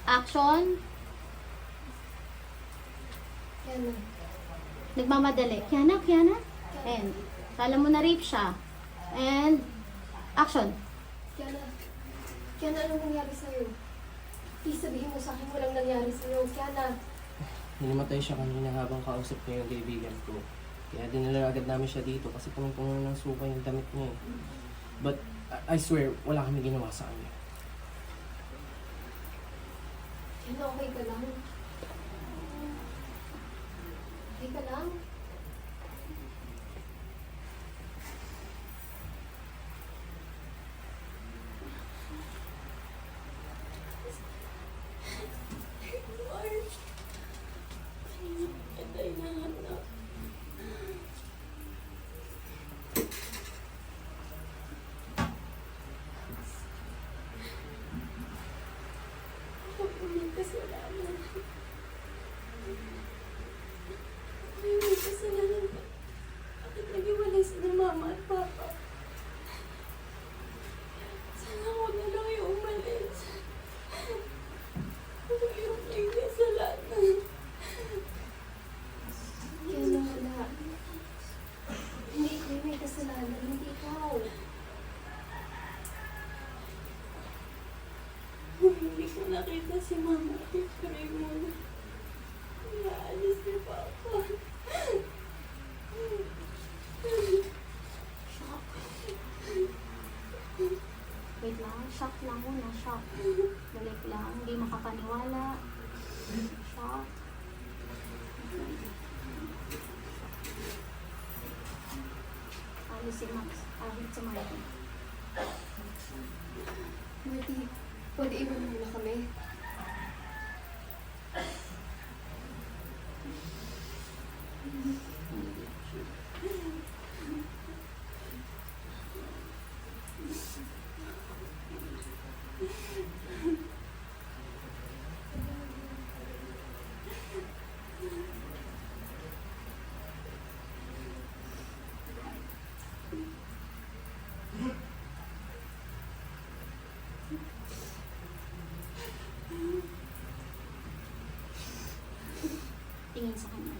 Action. Kiana. Nagmamadali. Kiana, Kiana. And, kala mo na rape siya. And, action. Kiana. Kiana, anong nangyari sa'yo? Please sabihin mo sa akin walang nangyari sa'yo. Kiana. Hinimatay siya kanina habang kausap niya yung kaibigan ko. Kaya dinala agad namin siya dito kasi punong-puno ng suka yung damit niya eh. But I swear, wala kami ginawa sa kanya. Kiana, okay ka lang? Okay ka lang? May kasalanan. May kasalanan. Bakit nag-iwalay sila mama at papa? Sana ako na lang yung umalis. Ano yung may kasalanan? Kaya wala. Hindi ko may kasalanan. Hindi ikaw. Hindi ko nakita si mama at pray mo na. Naalis ni papa. Shock. Wait lang. Shock lang muna. Shock. Balik lang. Hindi makapaniwala. Shock. Alis si Max. Alis si Martin. Marty, pwede iwan mo na kami? Tingin sa kanya.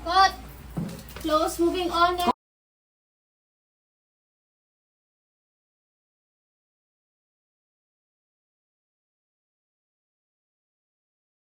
Cut! Close. Moving on.